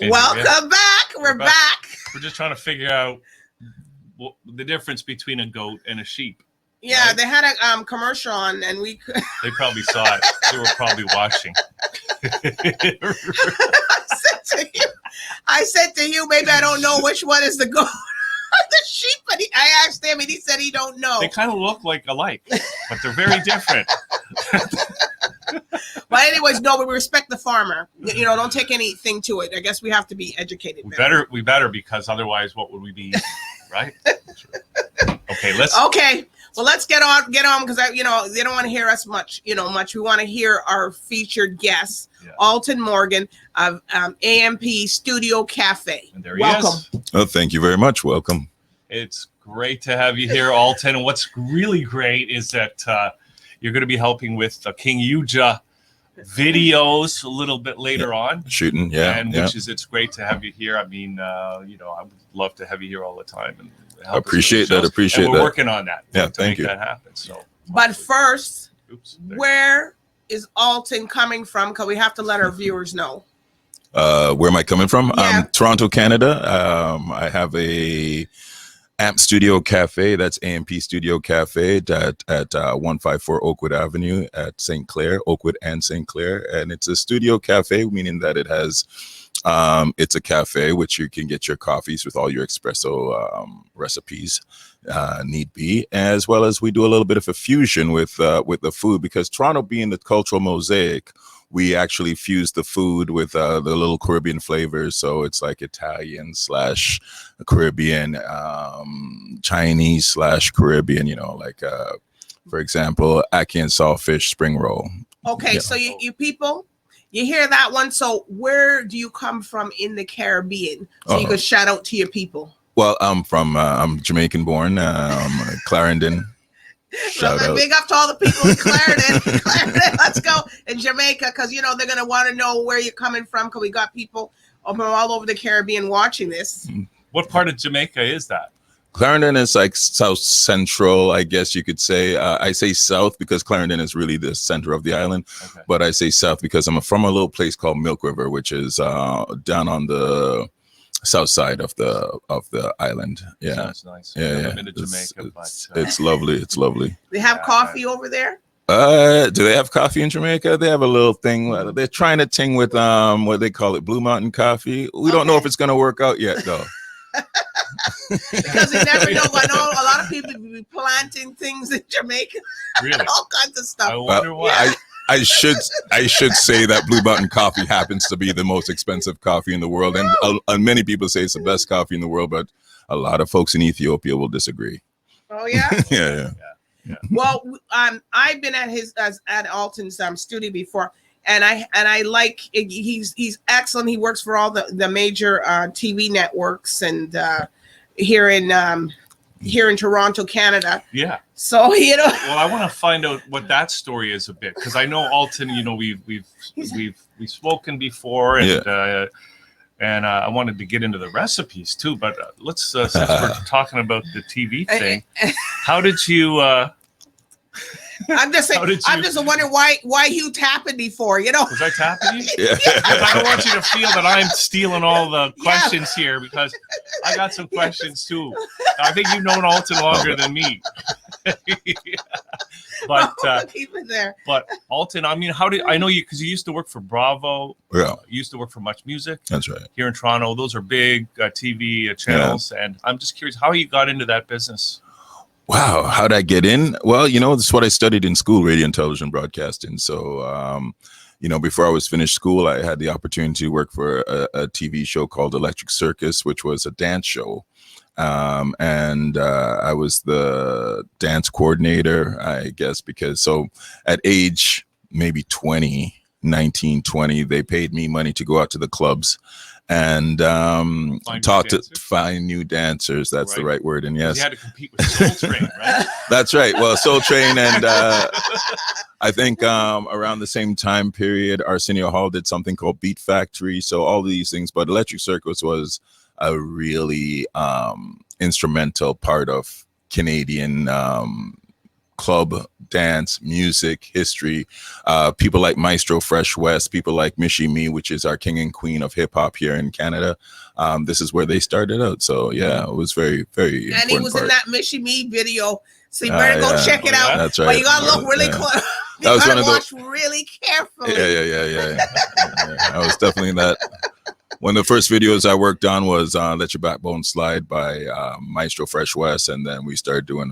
Okay, Welcome back. We're back. We're just trying to figure out the difference between a goat and a sheep. Yeah, right? they had a commercial on, and we could. They probably saw it. They were probably watching. I said to you, maybe I don't know which one is the goat. The sheep, but I asked him, and he said he don't know. They kind of look like alike, but they're very different. But anyways, no, we respect the farmer. You know, don't take anything to it. I guess we have to be educated. We better, because otherwise, what would we be eating, right? Okay, well, let's get on because they don't want to hear us much. We want to hear our featured guest, Alton Morgan of AMP Studio Cafe. And there he is. Oh, thank you very much. Welcome. It's great to have you here, Alton. And what's really great is that you're going to be helping with the King Yuja videos a little bit later on. Shooting, yeah. And it's great to have you here. I mean, I would love to have you here all the time. And appreciate that. We're working on that. Yeah, to make that happen. So, but first, where is Alton coming from? Because we have to let our viewers know. Where am I coming from? Yeah. Toronto, Canada. I have a AMP Studio Cafe. That's AMP Studio Cafe at 154 Oakwood Avenue at St. Clair, Oakwood and St. Clair. And it's a studio cafe, meaning that it has, it's a cafe which you can get your coffees with all your espresso recipes need be, as well as we do a little bit of a fusion with the food, because Toronto being the cultural mosaic, we actually fuse the food with the little Caribbean flavors. So it's like Italian / Caribbean, Chinese / Caribbean, like, for example, ackee and saltfish spring roll. Okay, so you people, you hear that one. So where do you come from in the Caribbean? So you could shout out to your people. Well, I'm Jamaican born, Clarendon. Shout out. Big up to all the people in Clarendon. Clarendon, let's go in Jamaica, because they're gonna want to know where you're coming from, because we got people all over the Caribbean watching this. What part of Jamaica is that? Clarendon is like south central, I guess you could say. I say south because Clarendon is really the center of the island, but I say south because I'm from a little place called Milk River, which is down on the south side of the island. Yeah, sounds nice. Yeah, I've been to Jamaica, it's lovely. It's lovely. They have coffee over there. Do they have coffee in Jamaica? They have a little thing. They're trying to ting with what they call it, Blue Mountain coffee. We don't know if it's gonna work out yet, though. Because you never know. I know a lot of people be planting things in Jamaica. Really? All kinds of stuff. I wonder why. I should say that Blue Mountain coffee happens to be the most expensive coffee in the world, and many people say it's the best coffee in the world, but a lot of folks in Ethiopia will disagree. Oh yeah. Yeah. Well, I've been at Alton's studio before, and I like it. He's excellent. He works for all the major TV networks and here in Toronto, Canada. Yeah. So Well, I want to find out what that story is a bit, because I know Alton. We've spoken before, and and I wanted to get into the recipes too. But let's since we're talking about the TV thing, how did you? I'm just wondering why you tapping before, Was I tapping you? Yeah. I don't want you to feel that I'm stealing all the questions here, because I got some questions too. I think you've known Alton longer than me. But keep it there. But Alton, I mean, I know you, because you used to work for Bravo. Yeah. You used to work for Much Music. That's right. Here in Toronto, those are big TV channels, and I'm just curious how you got into that business. Wow, how'd I get in? Well, this is what I studied in school, radio and television broadcasting. So, before I was finished school, I had the opportunity to work for a TV show called Electric Circus, which was a dance show. And I was the dance coordinator, I guess, because at age maybe 19, 20, they paid me money to go out to the clubs and find new dancers. That's the right word. And yes, you had to compete with Soul Train, right? That's right. Well, Soul Train, and I think around the same time period, Arsenio Hall did something called Beat Factory. So all these things, but Electric Circus was a really instrumental part of Canadian club, dance, music, history. People like Maestro Fresh West, people like Mishi Me, which is our king and queen of hip hop here in Canada. This is where they started out. So yeah, it was very, very. And he was in that Mishi Me video. So you better go check it out. That's right. But you gotta look really close. You gotta watch really carefully. Yeah. I was definitely in that. One of the first videos I worked on was "Let Your Backbone Slide" by Maestro Fresh West, and then we started doing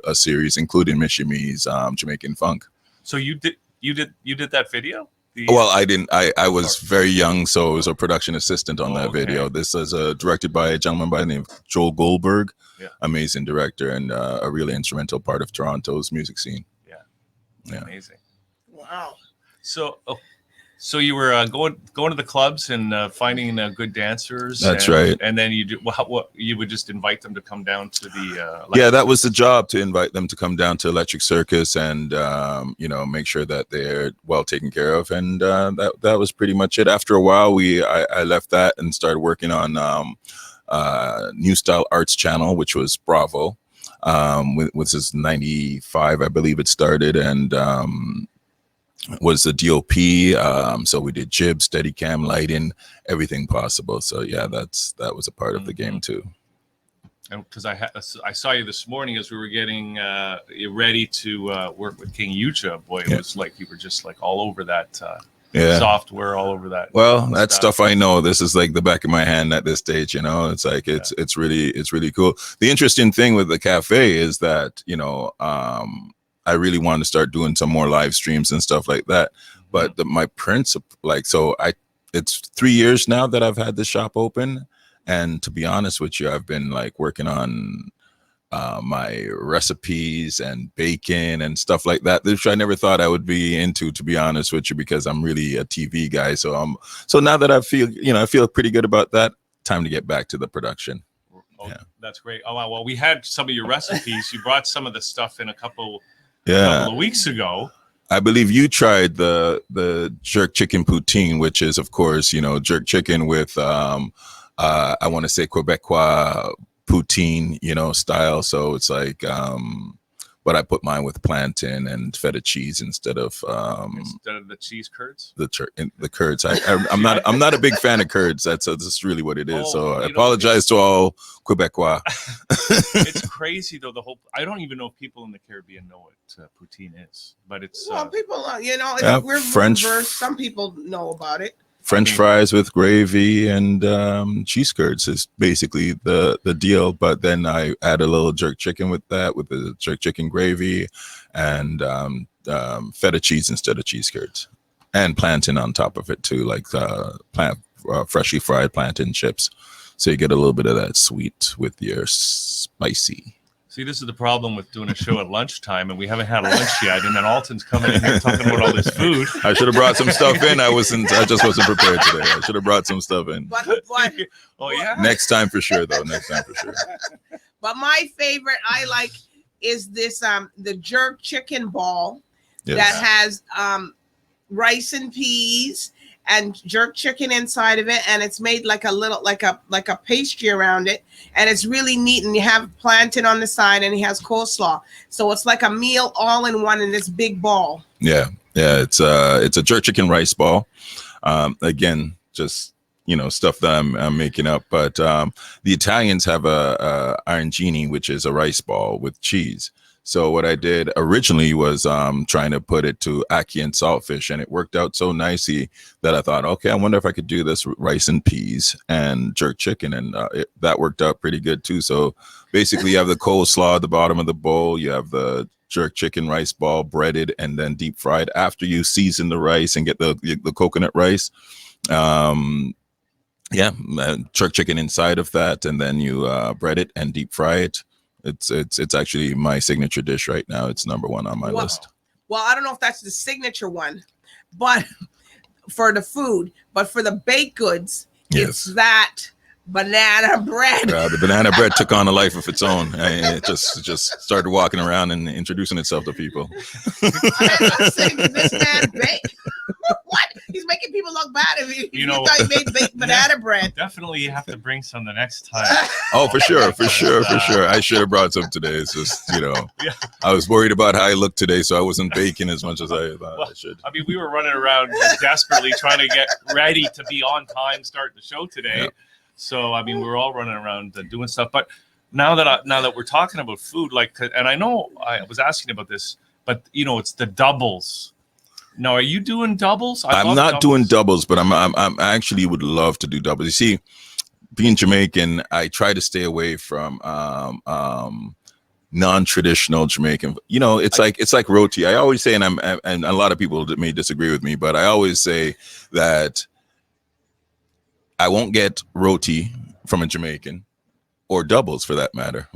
a series, including Mishi Me's Jamaican funk. So you did that video? Well, I didn't. I was very young, so I was a production assistant on that video. This is directed by a gentleman by the name of Joel Goldberg, amazing director and a really instrumental part of Toronto's music scene. Yeah. Amazing. Wow. So you were going to the clubs and finding good dancers. That's right. And then you do what you would just invite them to come down to the. Yeah, that was the job, to invite them to come down to Electric Circus and make sure that they're well taken care of. And that was pretty much it. After a while, I left that and started working on New Style Arts Channel, which was Bravo. Which is 95, I believe it started, and was the DOP. So we did jib, Steadicam, lighting, everything possible. So yeah, that was a part of the game too. And because I saw you this morning as we were getting ready to work with King Yucha. Boy, it was like you were just like all over that software, all over that. Well, that stuff I know. This is like the back of my hand at this stage. It's like it's really cool. The interesting thing with the cafe is that I really wanted to start doing some more live streams and stuff like that. But my principle, it's 3 years now that I've had the shop open. And to be honest with you, I've been like working on my recipes and baking and stuff like that, which I never thought I would be into, to be honest with you, because I'm really a TV guy. So now that I feel pretty good about that, time to get back to the production. Oh, that's great. Oh, wow. Well, we had some of your recipes. You brought some of the stuff in a couple of weeks ago. I believe you tried the jerk chicken poutine, which is, of course, jerk chicken with I want to say Quebecois poutine, style. So it's like, but I put mine with plantain and feta cheese instead of the cheese curds. The curds. I'm not a big fan of curds. That's really what it is. So I apologize to all Quebecois. It's crazy though. I don't even know if people in the Caribbean know what poutine is, but it's people, we're French. Some people know about it. French fries with gravy and cheese curds is basically the deal. But then I add a little jerk chicken with that, with the jerk chicken gravy and feta cheese instead of cheese curds, and plantain on top of it too, like freshly fried plantain chips. So you get a little bit of that sweet with your spicy. See, this is the problem with doing a show at lunchtime, and we haven't had a lunch yet. And then Alton's coming in here talking about all this food. I should have brought some stuff in. I just wasn't prepared today. I should have brought some stuff in. But oh yeah. Next time for sure, though. Next time for sure. But my favorite I like is this the jerk chicken ball that has rice and peas and jerk chicken inside of it, and it's made like a pastry around it, and it's really neat. And you have plantain on the side, and he has coleslaw, so it's like a meal all in one in this big ball. Yeah. It's a jerk chicken rice ball. Again, just stuff that I'm making up. But the Italians have a arancini, which is a rice ball with cheese. So what I did originally was trying to put it to ackee and saltfish, and it worked out so nicely that I thought, okay, I wonder if I could do this with rice and peas and jerk chicken, and that worked out pretty good too. So basically, you have the coleslaw at the bottom of the bowl, you have the jerk chicken rice ball breaded and then deep fried after you season the rice and get the coconut rice. Jerk chicken inside of that, and then you bread it and deep fry it. It's actually my signature dish right now. It's number one on my list. Well, I don't know if that's the signature one, but for the food, but for the baked goods, it's that banana bread. The banana bread took on a life of its own. It just started walking around and introducing itself to people. I'm not saying this man baked. What? He's making people look bad if you know, thought you made baked banana bread. Definitely, you have to bring some the next time. Oh, for sure. I should have brought some today. It's just, Yeah. I was worried about how I looked today, so I wasn't baking as much as I thought I should. I mean, we were running around desperately trying to get ready to be on time, start the show today. Yeah. So, I mean, we're all running around doing stuff. But now that we're talking about food, like, and I know I was asking about this, but it's the doubles. Now, are you doing doubles? I'm not doing doubles, but I'm actually would love to do doubles. You see, being Jamaican, I try to stay away from non-traditional Jamaican. It's like roti. I always say, and a lot of people may disagree with me, but I always say that I won't get roti from a Jamaican, or doubles for that matter,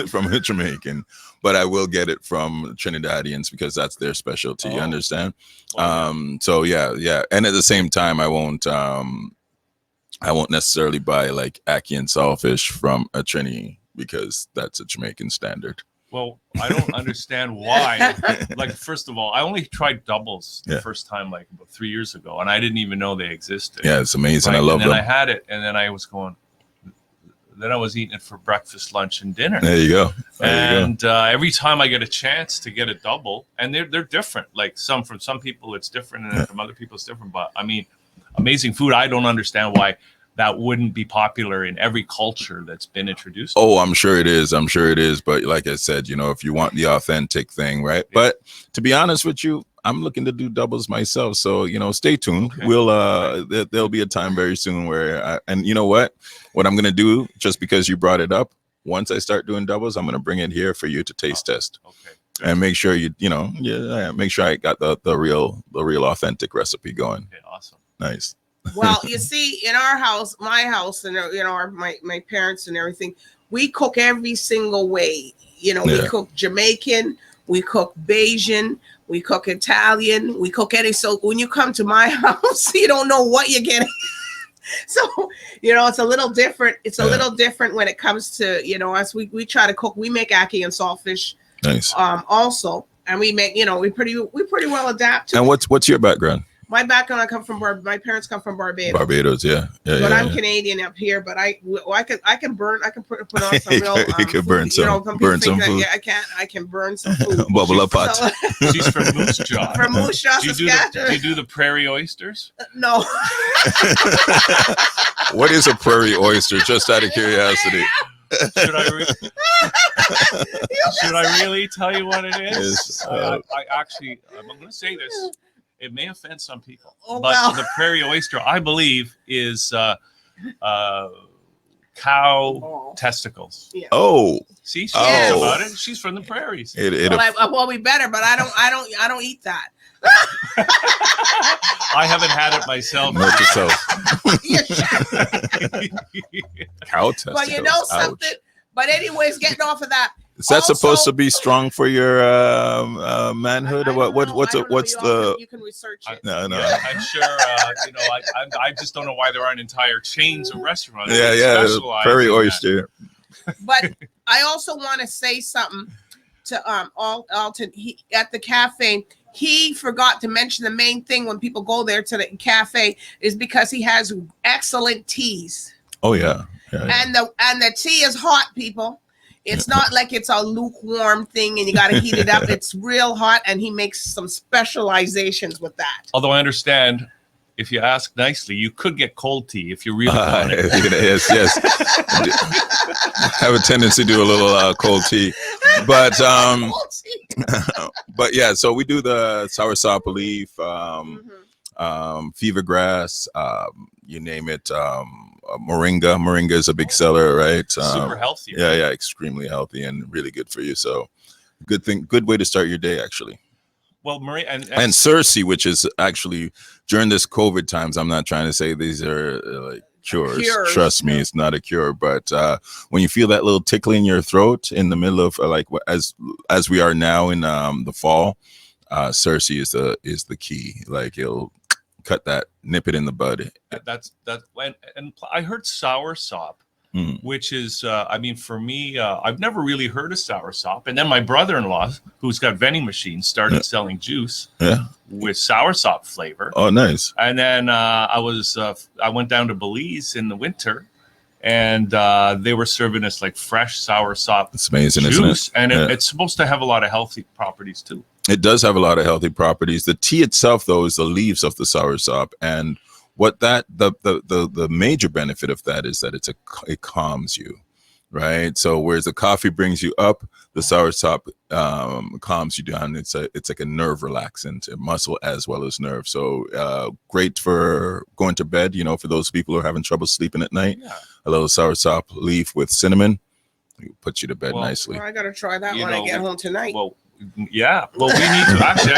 from a Jamaican, but I will get it from Trinidadians because that's their specialty. You understand? Wow. So yeah. And at the same time, I won't necessarily buy like ackee and saltfish from a Trini because that's a Jamaican standard. Well, I don't understand why. Like, first of all, I only tried doubles the first time, like about 3 years ago, and I didn't even know they existed. Yeah, it's amazing. Right? I love them. them. And then I had it, and then I was going. Then I was eating it for breakfast, lunch, and dinner. There you go. Every time I get a chance to get a double, and they're different. Like from some people it's different, and then from other people it's different. But I mean, amazing food. I don't understand why that wouldn't be popular in every culture that's been introduced. Oh, I'm sure it is. But like I said, if you want the authentic thing, right? Yeah. But to be honest with you, I'm looking to do doubles myself. So, stay tuned. Okay. We'll, there'll be a time very soon where, and you know what I'm going to do, just because you brought it up, once I start doing doubles, I'm going to bring it here for you to taste test. Okay. And make sure make sure I got the real authentic recipe going. Okay, awesome. Nice. Well, you see, in our house, my house, and my parents and everything, we cook every single way. We cook Jamaican, we cook Bajan, we cook Italian, we cook any. So when you come to my house, you don't know what you're getting. So it's a little different. It's a little different when it comes to us. We try to cook. We make ackee and saltfish. Nice. Also, and we make we pretty well adapt to. And what's your background? My background, my parents come from Barbados. Barbados, yeah. But I'm Canadian up here. But I can burn. I can put on some real. You can burn some. Burn some food. I can burn some food. Bubble up pot. She's from Moose Jaw. From Moose Jaw, Saskatchewan. Do you do the prairie oysters? No. What is a prairie oyster? Just out of curiosity. Should I really tell you what it is? I'm going to say this. It may offend some people, but the prairie oyster, I believe, is cow testicles. Yeah. Oh, see, she knows about it. She's from the prairies. We better, but I don't eat that. I haven't had it myself. Note yourself. Cow testicles. But something. But anyways, getting off of that. Is that supposed to be strong for your manhood, or what's the? You can research it. No. Yeah, I'm sure. I just don't know why there aren't entire chains of restaurants. Yeah. Prairie oyster. But I also want to say something to Alton. He at the cafe. He forgot to mention the main thing when people go there to the cafe is because he has excellent teas. Oh yeah. And the tea is hot, people. It's not like it's a lukewarm thing and you got to heat it up. It's real hot, and he makes some specializations with that. Although I understand, if you ask nicely, you could get cold tea if you really want it. Yes. I have a tendency to do a little cold tea, but but yeah. So we do the sour sapa leaf, fever grass, you name it. Moringa is a big seller, right? Super healthy. Right? Yeah, extremely healthy and really good for you. So good way to start your day, actually. Well, and Cersei, which is actually during this COVID times, I'm not trying to say these are like cures. Trust me, it's not a cure. But when you feel that little tickle in your throat in the middle of as we are now in the fall, Cersei is the key. Like it'll cut that, nip it in the bud. That's and I heard sour sop which is, I mean, for me, I've never really heard of soursop. And then my brother-in-law, who's got vending machines, started selling juice with soursop flavor. Oh, nice. And then I went down to Belize in the winter, and they were serving us like fresh soursop. It's amazing, juice, isn't it? and it's supposed to have a lot of healthy properties too. It does have a lot of healthy properties. The tea itself, though, is the leaves of the soursop, and what the major benefit of that is that it calms you, right? So whereas the coffee brings you up, the soursop calms you down. It's like a nerve relaxant, a muscle as well as nerve. So great for going to bed. You know, for those people who are having trouble sleeping at night, a little soursop leaf with cinnamon puts you to bed nicely. Well, I gotta try that when I get home tonight. Well, yeah. Well, we need to actually.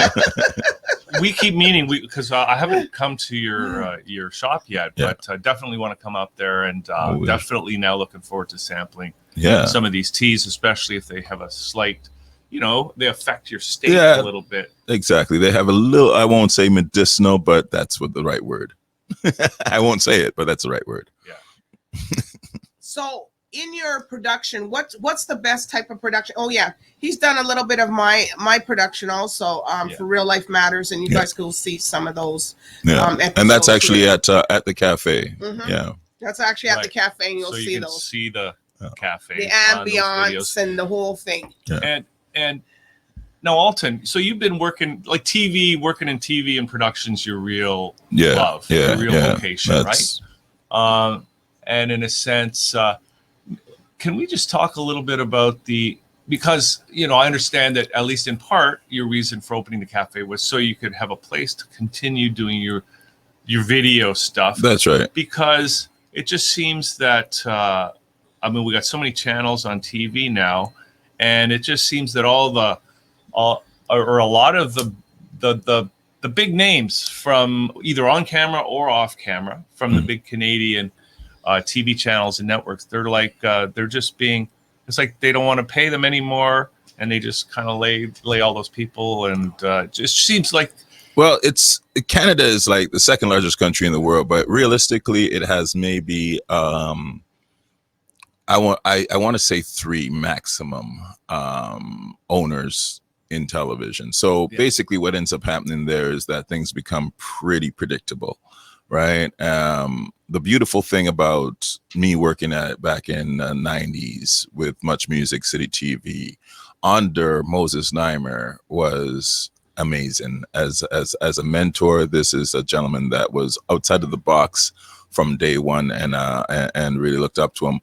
We keep meaning because I haven't come to your shop yet, but definitely want to come up there, and definitely now looking forward to sampling some of these teas, especially if they have a slight, they affect your state a little bit. Exactly. They have a little, I won't say medicinal, but that's what the right word. I won't say it, but that's the right word. Yeah. So in your production, what's the best type of production? Oh yeah, he's done a little bit of my production also for Real Life Matters, and you guys can see some of those. And that's actually at the cafe. Yeah, that's actually at the cafe, and you'll see you can those. See the cafe, the ambiance, and the whole thing. Yeah. And now, Alton, so you've been working in TV and productions, your real love, your real vocation, right? And in a sense, can we just talk a little bit about because I understand that at least in part your reason for opening the cafe was so you could have a place to continue doing your video stuff. That's right. Because it just seems that we got so many channels on TV now, and it just seems that a lot of the big names from either on camera or off camera from the big Canadian TV channels and networks, they're just being, it's like they don't want to pay them anymore, and they just kind of lay all those people, and it just seems like, well, Canada is like the second largest country in the world, but realistically it has maybe I want to say 3 maximum owners in television. So basically what ends up happening there is that things become pretty predictable, right? The beautiful thing about me working back in the 90s with Much Music City TV under Moses Neimer was amazing. As a mentor, this is a gentleman that was outside of the box from day one, and really looked up to him.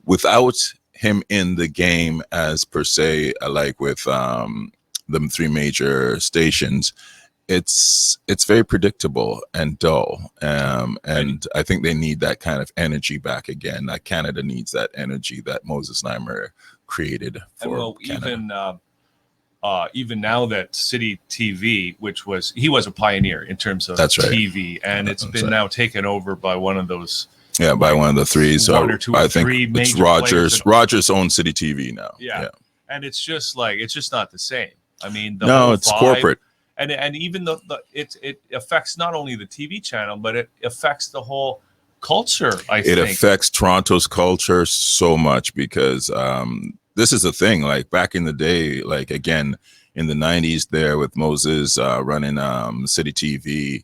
Without him in the game as per se, like with the 3 major stations, it's very predictable and dull, and I think they need that kind of energy back again. Canada needs that energy that Moses Neimer created for Canada. Even now that City TV, he was a pioneer in terms of TV, and it's been now taken over by one of those. Yeah, by one of the 3. So I think it's Rogers. Rogers owns City TV now. Yeah, and it's just not the same. I mean, it's corporate. And even though it affects not only the TV channel, but it affects the whole culture. It affects Toronto's culture so much because this is the thing. Like back in the day, like again in the 90s, there with Moses running City TV,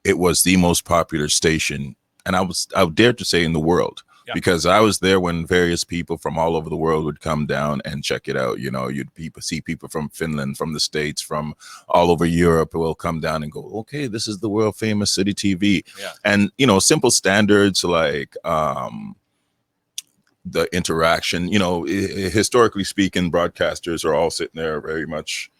it was the most popular station, and I would dare to say in the world. Because I was there when various people from all over the world would come down and check it out. You'd see people from Finland, from the States, from all over Europe will come down and go, okay, this is the world famous City TV. Yeah. And, simple standards like the interaction, historically speaking, broadcasters are all sitting there very much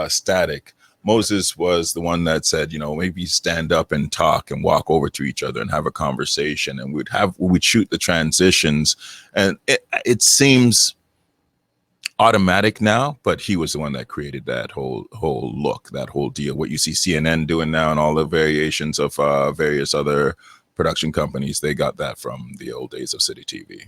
static. Moses was the one that said, maybe stand up and talk and walk over to each other and have a conversation, and we'd shoot the transitions, and it seems automatic now, but he was the one that created that whole look, that whole deal. What you see CNN doing now and all the variations of various other production companies, they got that from the old days of City TV.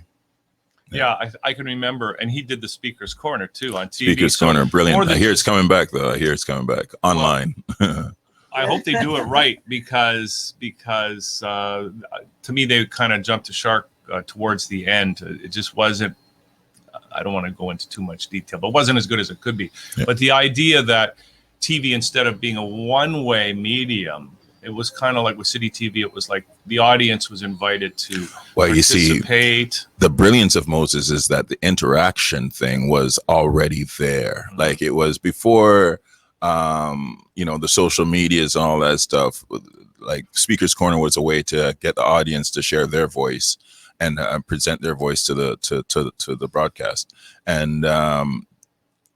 Yeah, I can remember, and he did the Speaker's Corner too on TV. Speaker's Corner, brilliant. I hear it's coming back though. I hear it's coming back online. Well, I hope they do it right because to me they kind of jumped the shark towards the end. It just wasn't. I don't want to go into too much detail, but it wasn't as good as it could be. Yeah. But the idea that TV, instead of being a one-way medium, it was kind of like with City TV. It was like the audience was invited to participate. The brilliance of Moses is that the interaction thing was already there. Mm-hmm. Like it was before, the social medias and all that stuff. Like Speaker's Corner was a way to get the audience to share their voice and present their voice to the broadcast. And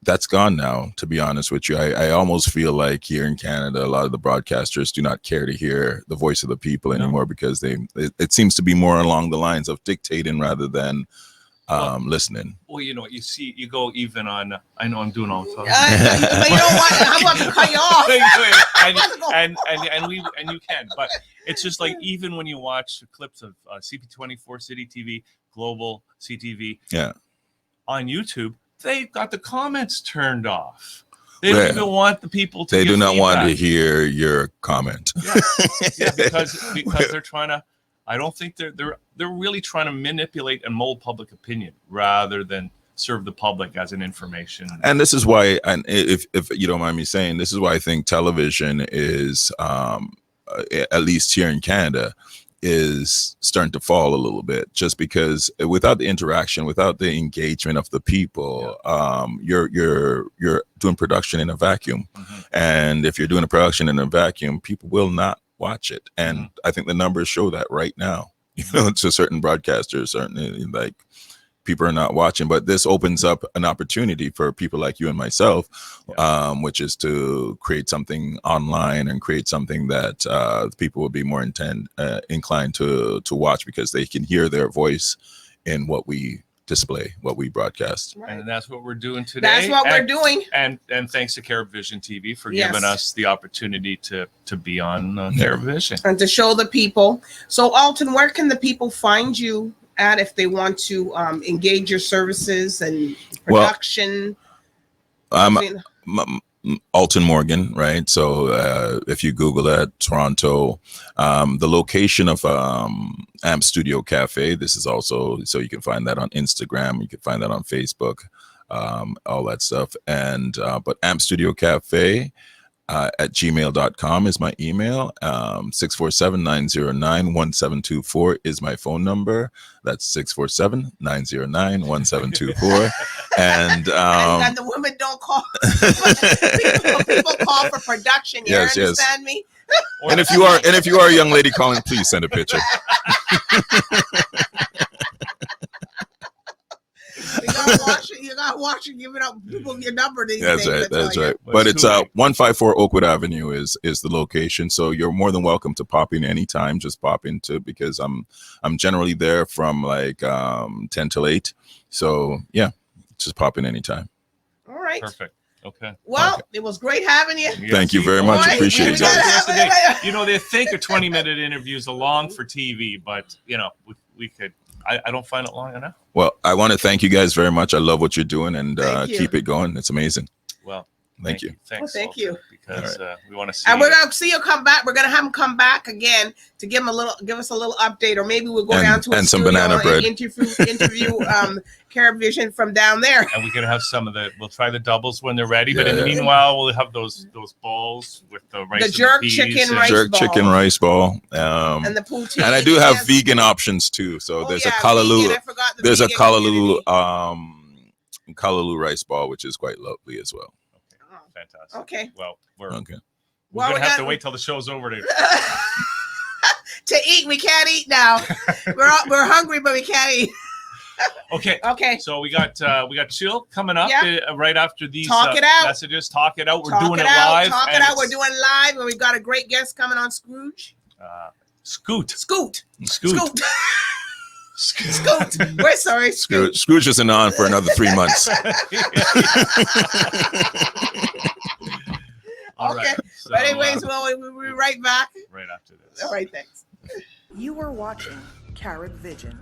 that's gone now, to be honest with you. I almost feel like here in Canada, a lot of the broadcasters do not care to hear the voice of the people anymore, because it seems to be more along the lines of dictating rather than listening. Well, you go even on. I know I'm doing all the time. You know what? I'm about to cut you off. and you can, but it's just like even when you watch clips of CP24 City TV, Global CTV, on YouTube, they've got the comments turned off. They don't even want the people to. They do not feedback. want to hear your comment. Yeah, because they're trying to. I don't think they're really trying to manipulate and mold public opinion rather than serve the public as an information. And this is why, and if you don't mind me saying, this is why I think television is, at least here in Canada, is starting to fall a little bit, just because without the interaction, without the engagement of the people, you're doing production in a vacuum. Mm-hmm. And if you're doing a production in a vacuum, people will not watch it. And I think the numbers show that right now, to certain broadcasters, certainly, like, people are not watching. But this opens up an opportunity for people like you and myself, which is to create something online and create something that people will be more inclined to watch, because they can hear their voice in what we display, what we broadcast. Right. And that's what we're doing today. That's what we're doing. And thanks to CaribVision TV for giving us the opportunity to be on CaribVision. And to show the people. So Alton, where can the people find you at if they want to engage your services and production? Alton Morgan, right? So if you Google that, Toronto, the location of Amp Studio Cafe, this is also, so you can find that on Instagram, you can find that on Facebook, all that stuff. And but Amp Studio Cafe at gmail.com is my email. 647-909-1724 is my phone number. That's 647-909-1724. And the women don't call. people call for production. You understand me? And if you are a young lady calling, please send a picture. You gotta watch it, giving out people your number these days. That's right. But it's 154 Oakwood Avenue is the location. So you're more than welcome to pop in anytime. Just pop into, because I'm generally there from like 10 till 8. So yeah, just pop in anytime. All right. Perfect. Okay. Well, it was great having you. Yes, thank you very much. Appreciate it. They think a 20-minute interview is long for TV, but we could. I don't find it long enough. Well, I want to thank you guys very much. I love what you're doing, and keep it going. It's amazing. Well, thank you. Thanks. Thank you. Because we want to see. And we're gonna see you come back. We're gonna have him come back again to give us a little update, or maybe we'll go down to a some banana bread. Interview CaribVision from down there. And we can have we'll try the doubles when they're ready. But in the meanwhile, we'll have those balls with the rice. The jerk chicken rice ball. And the poutine. And I do have vegan options too. So there's a kalaloo. There's a kalaloo rice ball, which is quite lovely as well. Fantastic. Okay. Well, we're okay. We're gonna have to wait till the show's over to eat. We can't eat now. We're hungry, but we can't eat. Okay. So we got Chill coming up right after these messages. Talk it out. We're doing it live. We're doing it live, and we've got a great guest coming on. Scoot. We're sorry, Scoot. Scrooge isn't on for another 3 months. All right. So, but anyways, we'll be right back. Right after this. All right, thanks. You are watching CaribVision.